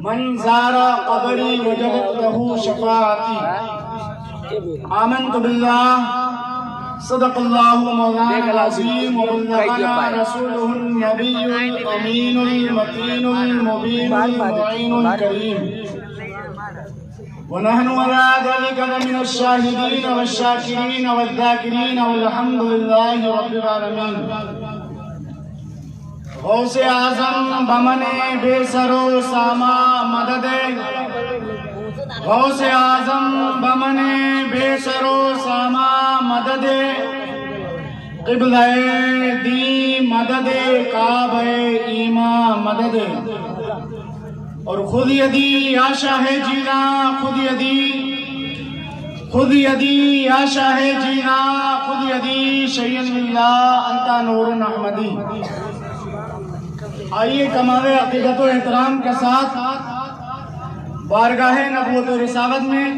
من زار قبری وجبت له شفاعتی. آمنت باللہ صدق اللہ مولانا العظیم وبلغنا رسولہ النبی الامین المتین المبین المعین الکریم ونحن على ذلك من الشاهدين والشاكرين والذاكرين والحمد لله رب العالمين. غوث اعظم بمن بے سر و ساما مدد. غوث اعظم بمن بے سر و ساما مدد. قبلہ دی مدد کعبہ ایمان مدد. اور خود یدی یا شاہ جینا خود یدی یا شاہ جینا خود یدی شیئن اللہ انتا نور احمدی. آئیے کمال عقیدت و احترام کے ساتھ بارگاہ نبوت و رسالت میں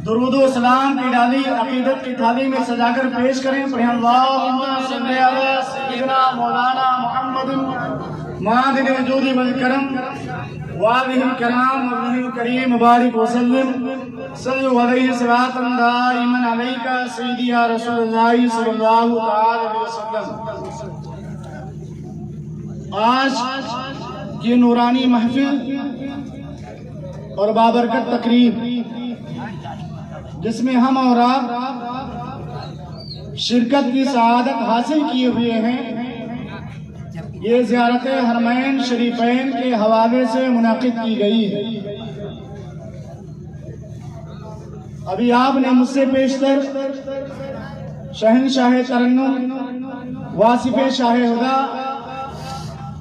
درود و سلام کی ڈالی عقیدت کی تھالی میں سجا کر پیش کریں. پڑھیں اللہم صلی علی سیدنا مولانا محمد معدن وجود والکرم وآلہ الکرام وآلہ الکریم مبارک وسلم. صلو علیہ صلاۃ دائما علیکہ سیدی یا رسول اللہ صلی اللہ علیہ وسلم. آج یہ نورانی محفل اور بابرکت تقریب جس میں ہم اور آپ شرکت کی سعادت حاصل کیے ہوئے ہیں، یہ زیارت حرمین شریفین کے حوالے سے منعقد کی گئی ہے. ابھی آپ نے مجھ سے پیشتر شہنشاہ ترنم واصف شاہ ہدا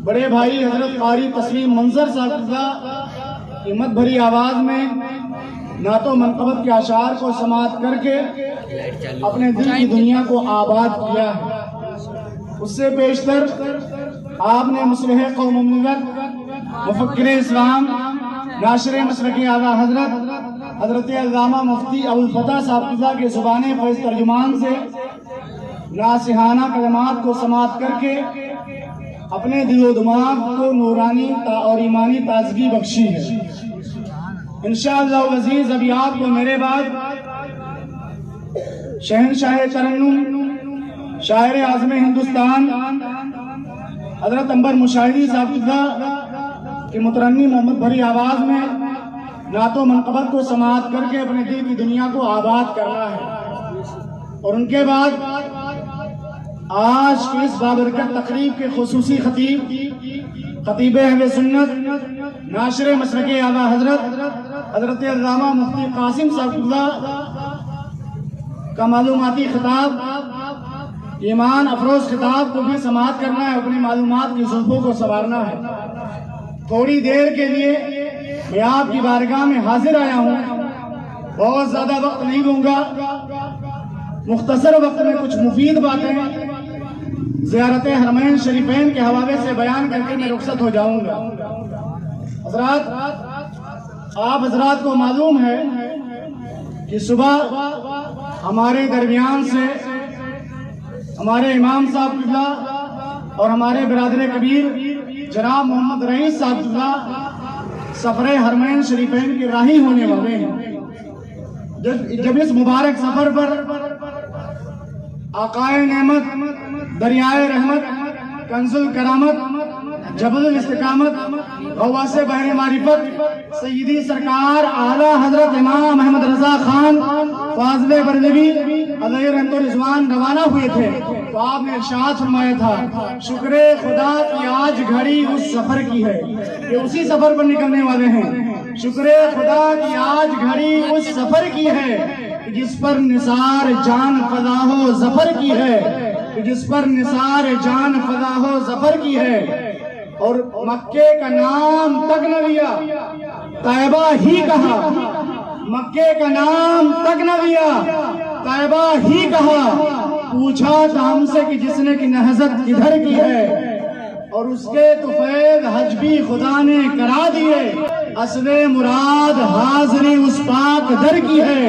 بڑے بھائی حضرت قاری تسلیم منظر صاحب کا ہمت بھری آواز میں نعت و منقبت کے اشعار کو سماعت کر کے اپنے دل کی دنیا کو آباد کیا ہے. اس سے بیشتر آپ نے مصلح قوم و ملت، مفکر اسلام، ناشر مسلک اعلیٰ حضرت علامہ مفتی ابوالفتح صاحب کے زبان فیض ترجمان سے ناصحانہ کلمات کو سماعت کر کے اپنے دل و دماغ کو نورانی اور ایمانی تازگی بخشی ہے. انشاءاللہ العزیز ابھی آپ کو میرے بعد شہنشاہ ترنم، شاعر اعظم ہندوستان حضرت عنبر مشاہدی صاحب کی مترنم محمد بھری آواز میں نعت و منقبت کو سماعت کر کے اپنے دل کی دنیا کو آباد کرنا ہے. اور ان کے بعد آج کی اس بابرکت تقریب کے خصوصی خطیب اہل سنت، ناشر مسلک اعلیٰ حضرت علامہ مفتی قاسم صاحب کا معلوماتی خطاب، ایمان افروز خطاب کو بھی سماعت کرنا ہے، اپنی معلومات کی زلفوں کو سنوارنا ہے. تھوڑی دیر کے لیے میں آپ کی بارگاہ میں حاضر آیا ہوں. بہت زیادہ وقت نہیں لوں گا، مختصر وقت میں کچھ مفید باتیں زیارت حرمین شریفین کے حوالے سے بیان کر کے میں رخصت ہو جاؤں گا. حضرات، آپ حضرات کو معلوم ہے کہ صبح ہمارے درمیان سے ہمارے امام صاحب قبلہ اور ہمارے برادر کبیر جناب محمد رئیس صاحب قبلہ سفر حرمین شریفین کے راہی ہونے والے ہیں. جب اس مبارک سفر پر آقائے نعمت، دریائے رحمت، کنز الکرامت، جبل الاستقامت، غواص بحر معرفت سیدی سرکار اعلیٰ حضرت امام محمد رضا خان فاضل بریلوی علیہ رحمت و رضوان روانہ ہوئے تھے تو آپ نے ارشاد فرمایا تھا، شکر خدا کی آج گھڑی اس سفر کی ہے. یہ اسی سفر پر نکلنے والے ہیں. شکر خدا کی آج گھڑی اس سفر کی ہے جس پر نثار جان فدا ہو ظفر کی ہے، جس پر نثار جان فدا ہو ظفر کی ہے. اور مکے کا نام تک نہ لیا، طیبہ ہی کہا. مکے کا نام تک نہ لیا، طیبہ ہی کہا. پوچھا تھا ہم سے کہ جس نے کی نہضت کدھر کی ہے، اور اس کے طفیل حج بھی خدا نے کرا دیے. اصل مراد حاضری اس پاک در کی ہے،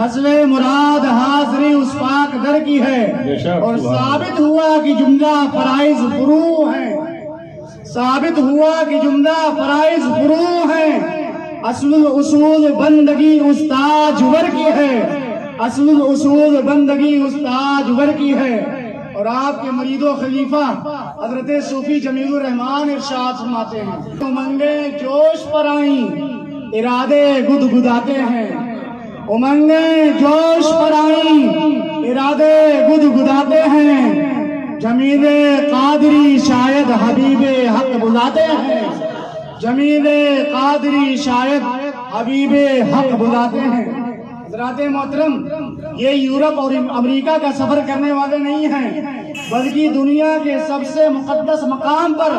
اصل مراد حاضری اس پاک در کی ہے. اور ثابت ہوا کہ جملہ فرائض فروع ہیں، ثابت ہوا کہ جملہ فرائض فروع ہیں، اصل اصول بندگی استاج ور کی ہے، اصل اصول بندگی استاج ور کی ہے۔ اور آپ کے مرید و خلیفہ حضرت صوفی جمیل الرحمان ارشاد فرماتے ہیں، امنگیں جوش پر آئیں ارادے گدگداتے ہیں، امنگیں جوش پر آئیں ارادے گدگداتے ہیں، جمیل قادری شاید حبیب حق بلاتے ہیں، جمیل قادری شاید حبیب حق بلاتے ہیں۔ حضرات محترم، یہ یورپ اور امریکہ کا سفر کرنے والے نہیں ہیں، بلکہ دنیا کے سب سے مقدس مقام پر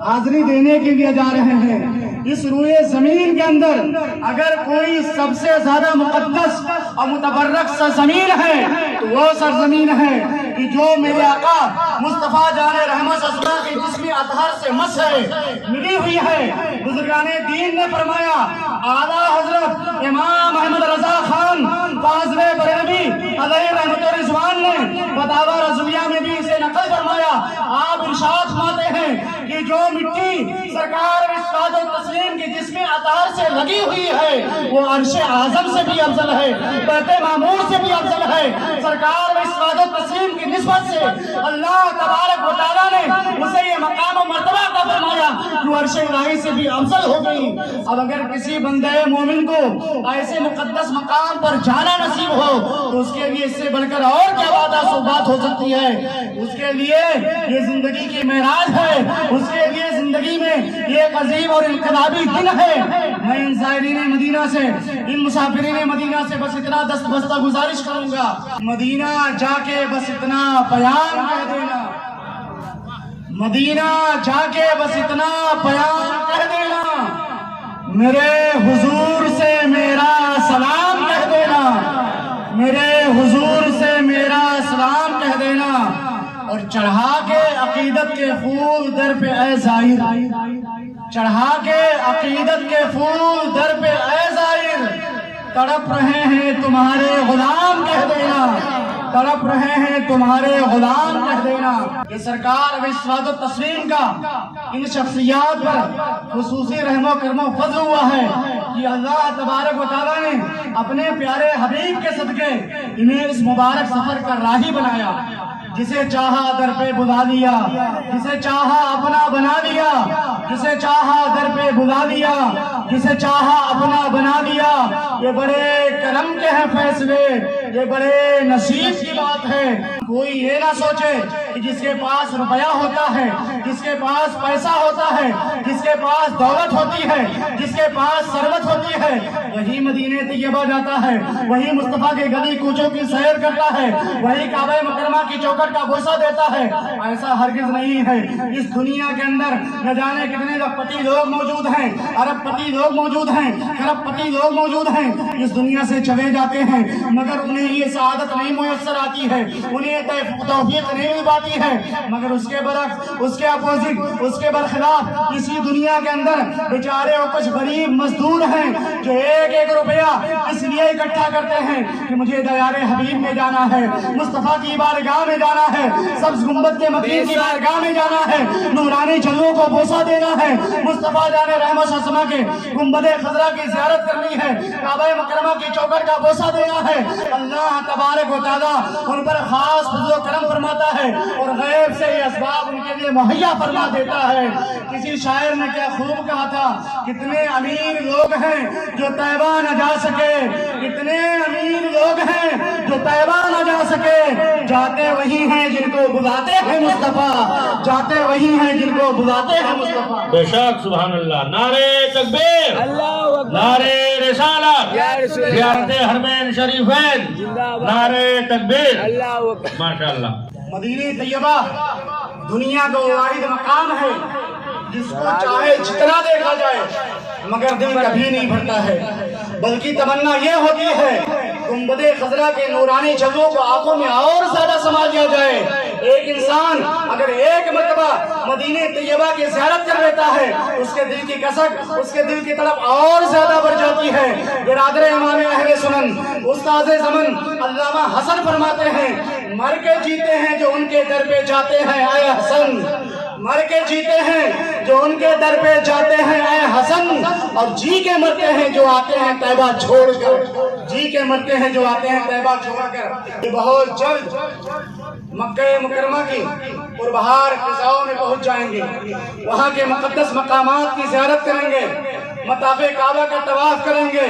حاضری دینے کے لیے جا رہے ہیں۔ اس روئے زمین کے اندر اگر کوئی سب سے زیادہ مقدس اور متبرک سرزمین ہے تو وہ سرزمین ہے کہ جو میرے آقا مصطفیٰ جان رحمت اسما کے جسمی اطہار سے مس ہے، ملی ہوئی ہے۔ بزرگان دین نے فرمایا، اعلیٰ حضرت امام احمد رضا خان فاضل بریلوی علیہ رحمت و رضوان نے فتاوی رضویہ میں بھی اسے نقل فرمایا۔ آپ ارشاد فرماتے ہیں کہ جو مٹی سرکار ارشاد و تسلیم کی جسمی اطہار سے لگی ہوئی ہے وہ عرش اعظم سے بھی افضل ہے، بیت معمور سے بھی افضل ہے۔ سرکار ارشاد و تسلیم کی نسبت سے اللہ تبارک و تعالیٰ نے اسے یہ مقام و مرتبہ عطا فرمایا جو عرش الہی سے بھی افضل ہو گئی۔ اب اگر کسی بندے مومن کو ایسے مقدس مقام پر جانا نصیب ہو تو اس کے لیے اس سے بڑھ کر اور کیا بات ہو سکتی ہے؟ اس کے لیے یہ زندگی کی معراج ہے، اس کے لیے زندگی میں یہ ایک عظیم اور انقلابی دن ہے۔ میں ان زائرین مدینہ سے، ان مسافرین مدینہ سے بس اتنا دست بستہ گزارش کروں گا، مدینہ جا کے بس اتنا پیام کہہ دینا، مدینہ جا کے بس اتنا پیام کہہ دینا، میرے حضور سے میرا سلام کہہ دینا، میرے حضور سے میرا سلام کہہ دینا، اور چڑھا کے عقیدت کے پھول در پہ اے زائر، چڑھا کے عقیدت کے پھول در پہ اے زائر، تڑپ رہے ہیں تمہارے غلام کہہ دینا، تڑپ رہے ہیں تمہارے غلام کہہ دینا۔ یہ سرکار ارشاد و تسلیم کا ان شخصیات پر خصوصی رحم و کرم و فضل ہوا ہے کہ اللہ تبارک و تعالیٰ نے اپنے پیارے حبیب کے صدقے انہیں اس مبارک سفر کا راہی بنایا۔ جسے چاہا در پہ بلا لیا، جسے چاہا اپنا بنا لیا، جسے چاہا در پہ بلا لیا، جسے چاہا اپنا بنا لیا۔ یہ بڑے کرم کے ہیں فیصلے، یہ بڑے نصیب کی بات ہے۔ کوئی یہ نہ سوچے کہ جس کے پاس روپیہ ہوتا ہے، جس کے پاس پیسہ ہوتا ہے، جس کے پاس دولت ہوتی ہے، جس کے پاس ثروت ہوتی ہے، وہی مدینہ طیبہ جاتا ہے، وہی مصطفیٰ کے گلی کوچوں کی سیر کرتا ہے، وہی کعبہ مکرمہ کی چوکھٹ کا بوسہ دیتا ہے۔ ایسا ہرگز نہیں ہے۔ اس دنیا کے اندر نہ جانے کتنے لاکھ پتی لوگ موجود ہیں، ارب پتی لوگ موجود ہیں، کروڑ پتی لوگ موجود ہیں، اس دنیا سے چلے جاتے ہیں مگر انہیں یہ سعادت نہیں میسر آتی ہے، انہیں توفیق نہیں مل پاتی ہے۔ مگر اس کے برعکس، اس کے اپوزٹ، اس کے برخلاف اسی دنیا کے اندر بیچارے اور کچھ غریب مزدور ہیں جو ایک ایک روپیہ اس لیے اکٹھا کرتے ہیں کہ مجھے دیار حبیب میں جانا ہے، مصطفیٰ کی بارگاہ میں جانا ہے، سبز گنبد کے متین کی بارگاہ میں جانا ہے، نورانی جلووں کو بوسہ دینا ہے، مصطفیٰ جان رحمت اسما کے گنبد خضرا کی زیارت کرنی ہے، کعبہ مکرمہ کی چوکھٹ کا بوسہ دینا ہے۔ اللہ تبارک و تعالیٰ ان پر خاص فضل و کرم فرماتا ہے اور غیب سے یہ اسباب ان کے لیے مہیا فرما دیتا ہے۔ کسی شاعر نے کیا خوب کہا تھا، کتنے امیر لوگ ہیں جو طیبہ نہ جا سکے، کتنے امیر لوگ ہیں جو طیبہ نہ جا سکے، جاتے وہی ہیں جن کو بلاتے ہیں مصطفیٰ، جاتے وہی ہیں جن کو بلاتے ہیں مصطفیٰ۔ بے شک سبحان اللہ، نعرہ تکبیر، نعرہ رسالت، زیارت حرمین شریفین، نعرہ تکبیر، ماشاءاللہ۔ مدینہ طیبہ دنیا کا واحد مقام ہے جس کو چاہے جتنا دیکھا جائے مگر دل کبھی نہیں بھرتا ہے، بلکہ تمنا یہ ہوتی ہے گنبد خضرا کے نورانی جلووں کو آنکھوں میں اور زیادہ سما دیا جائے۔ ایک انسان اگر ایک مرتبہ مدینہ طیبہ کی زیارت کر لیتا ہے اس کے دل کی کسک، اس کے دل کی طرف اور زیادہ بڑھ جاتی ہے۔ برادر امام اہل سنن استاد زمن علامہ حسن فرماتے ہیں، مر کے جیتے ہیں جو ان کے در پہ جاتے ہیں اے حسن، مر کے جیتے ہیں جو ان کے در پہ جاتے ہیں اے حسن، اور جی کے مرتے ہیں جو آتے ہیں طیبہ چھوڑ کر، جی کے مرتے ہیں جو آتے ہیں طیبہ چھوڑ کر۔ یہ بہت جلد مکہ مکرمہ کی پربہار فضاؤں میں پہنچ جائیں گے، وہاں کے مقدس مقامات کی زیارت کریں گے، مطاف کعبہ کا طواف کریں گے،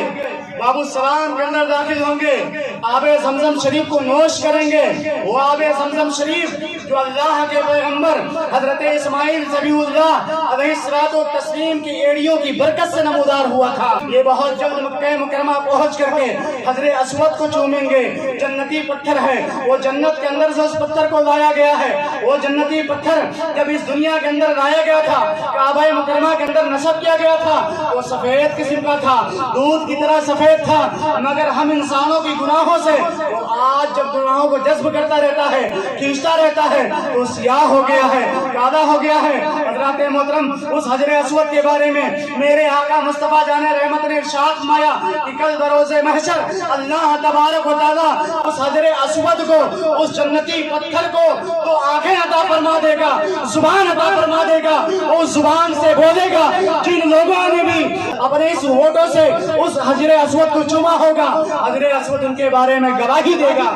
باب السلام کے اندر داخل ہوں گے، آب زمزم شریف کو نوش کریں گے، وہ آب زمزم شریف جو اللہ کے پیغمبر حضرت اسماعیل ذبیح اللہ علیہ الصلوۃ والتسلیم کی ایڑیوں کی برکت سے نمودار ہوا تھا۔ یہ بہت جلد مکہ مکرمہ پہنچ کر کے حجر اسود کو چومیں گے، جنتی پتھر ہے، وہ جنت کے اندر سے اس پتھر کو لایا گیا ہے، وہ جنتی پتھر جب اس دنیا کے اندر لایا گیا تھا، کعبہ مکرمہ کے اندر نصب کیا گیا تھا، وہ سفید قسم کا تھا، دودھ کی طرح سفید تھا، مگر ہم انسانوں کی گناہوں سے وہ آج جب گناہوں کو جذب کرتا رہتا ہے، کھینچتا رہتا ہے، تو سیاہ ہو گیا ہے، کالا ہو گیا ہے۔ حضرات محترم، اس حجر اسود کے بارے میں میرے آقا مصطفیٰ جان رحمت نے ارشاد فرمایا کہ کل بروز محشر اللہ تبارک و تعالیٰ اس حجر اسود کو، اس جنتی پتھر کو تو آنکھیں عطا فرما دے گا، زبان عطا فرما دے گا، اس زبان سے بولے گا جن لوگوں نے بھی اپنے اس ہونٹوں سے اس حجر اسود کو چوما ہوگا، حجر اسود ان کے بارے میں گواہی دے گا۔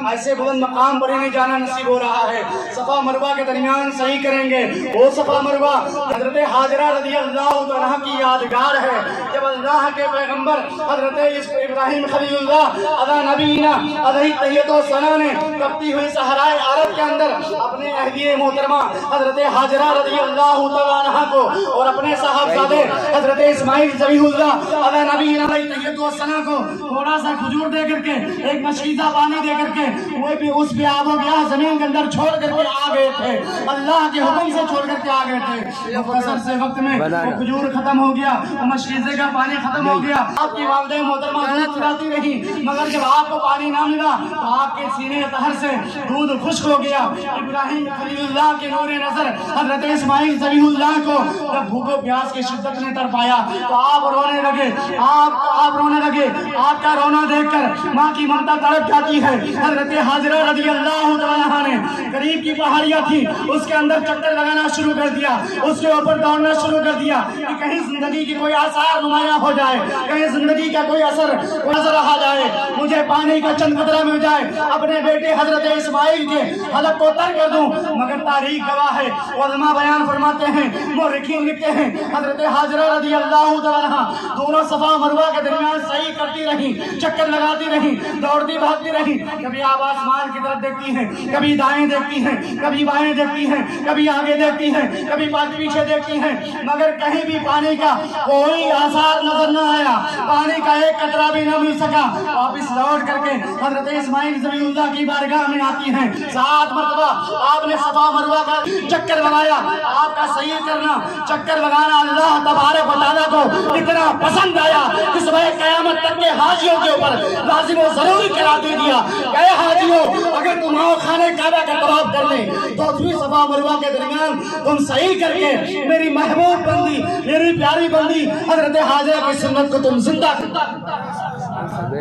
ایسے بلند مقام پر انہیں جانا نصیب ہو رہا ہے۔ صفا مروہ کے درمیان صحیح کریں گے، وہ صفا مروہ حضرت حاجرہ رضی اللہ عنہ کی یادگار ہے، جب اللہ کے پیغمبر حضرت ابراہیم خلیل اللہ علی نبینا علیہ تحیۃ و ثنا نے تپتی ہوئی صحرائے عرب کے اندر اپنے اہلیہ محترمہ حضرت حاجرہ رضی اللہ عنہ کو اور اپنے صاحبزادے حضرت اسماعیل ذبیح اللہ علی نبینا علیہ تحیۃ و ثنا کو تھوڑا سا کھجور دے کر کے، ایک مشکیزہ پانی دے کر کے، وہ بھی اس پہ آب و گیا زمین کے اندر چھوڑ کر کے آ گئے تھے، اللہ کے حکم سے چھوڑ کر کے آ گئے تھے۔ مختصر سے وقت میں وہ کھجور ختم ہو گیا، وہ مشکیزے کا پانی ختم ہو گیا، آپ کی والدہ محترمہ دودھ پلاتی رہی، مگر جب آپ کو پانی نہ ملا تو آپ کے سینے طہر سے دودھ خشک ہو گیا۔ ابراہیم خلیل اللہ کے نور نظر حضرت اسماعیل ذبیح اللہ کو جب بھوک و پیاس کی شدت نے تڑپایا تو آپ رونے لگے، آپ رونے لگے۔ آپ کا رونا دیکھ کر ماں کی ممتا تڑپ جاتی ہے۔ حضرت حاجرہ رضی اللہ عنہا نے قریب کی پہاڑیاں تھی، اس کے اندر چکر لگانا شروع کر دیا، اس کے اوپر دوڑنا شروع کر دیا کہ کہیں زندگی کی کوئی آثار نمایاں ہو جائے، کہیں زندگی کا کوئی اثر نظر آ جائے، مجھے پانی کا چند قطرہ مل جائے، اپنے بیٹے حضرت اسماعیل کے حلق کو تر کر دوں۔ مگر تاریخ گواہ ہے، علماء بیان فرماتے ہیں، مورخین لکھتے ہیں، حضرت حاجرہ رضی اللہ عنہا دونوں صفا مروہ کے درمیان صحیح کرتی رہی، چکر لگاتی رہی، دوڑتی بھاگتی رہی، کبھی آپ آسمان کی طرف دیکھتی ہیں، کبھی دائیں دیکھتی ہیں، کبھی بائیں دیکھتی ہیں، کبھی آگے دیکھتی ہیں، کبھی پیچھے دیکھتی ہیں، مگر کہیں بھی پانی کا کوئی آثار نظر نہ آیا، پانی کا ایک قطرہ بھی نہ مل سکا۔ واپس لوٹ کر کے حضرت اسماعیل ذبیح اللہ کی بارگاہ میں آتی ہیں، 7 مرتبہ آپ نے صفا مروہ کا چکر لگایا۔ آپ کا صحیح کرنا، چکر لگانا اللہ تبارک و تعالیٰ کو اتنا پسند آیا کہ صبح قیامت تک کے حاجیوں کے اوپر لازم و ضروری قرار دے دیا کہ اے حاجیوں، اگر تم آؤ خانہ کعبہ کا طواف کر لیں تو بھی صفا مروہ کے درمیان تم صحیح کر کے میری محبوب بندی، میری پیاری بندی حضرت حاجرہ کی سنت کو تم زندہ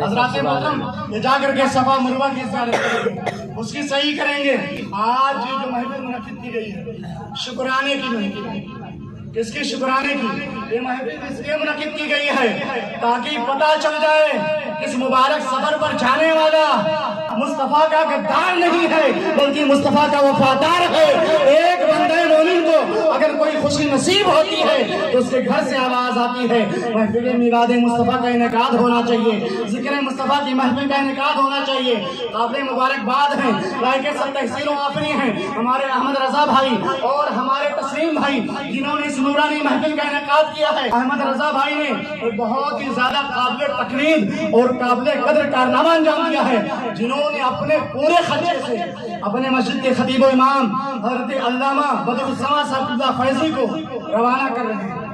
حضرات محترم یہ جا کر کے صفا مروہ کی زیارت کریں گے، اس کی صحیح کریں گے۔ آج جو محفل منعقد کی گئی ہے شکرانے کی نہیں، کس کی شکرانے کی؟ یہ محفل اس لیے منعقد کی گئی ہے تاکہ پتہ چل جائے اس مبارک سفر پر جانے والا مصطفیٰ کا غدار نہیں ہے بلکہ مصطفیٰ کا وفادار ہے۔ ایک بندہ مومن کو اگر کوئی خوشی نصیب ہوتی ہے تو اس کے گھر سے آواز آتی ہے محفل میلاد مصطفیٰ کا انعقاد ہونا چاہیے، ذکر مصطفیٰ کی محفل کا انعقاد ہونا چاہیے۔ قابل مبارکباد ہیں، لائق سب تحصیل و آفری ہیں ہمارے احمد رضا بھائی اور ہمارے تسلیم بھائی جنہوں نے اس نورانی محفل کا انعقاد کیا ہے۔ احمد رضا بھائی نے ایک بہت ہی زیادہ قابل تقلید اور قابل قدر کارنامہ انجام دیا ہے، جنہوں نے اپنے پورے خرچے سے اپنے مسجد کے خطیب و امام حضرت علامہ بدر السما صاحب اللہ فیضی کو روانہ کر رہے ہیں۔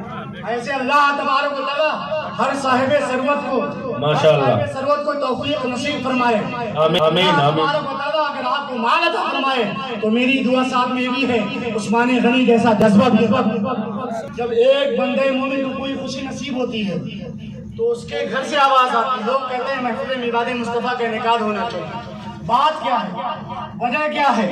ایسے اللہ تبارک و تعالیٰ ہر صاحب ثروت کو ماشاءاللہ ثروت کو توفیق نصیب فرمائے، آمین آمین۔ تبارک و تعالیٰ اگر آپ کو مال عطا فرمائے تو میری دعا ساتھ میں بھی ہے عثمان غنی جیسا جذبہ بھی۔ جب ایک بندے مومن کو کوئی خوشی نصیب ہوتی ہے تو اس کے گھر سے آواز آتی ہے، لوگ کہتے ہیں محفل میلاد مصطفیٰ کا انعقاد ہونا چاہیے۔ بات کیا ہے، وجہ کیا ہے؟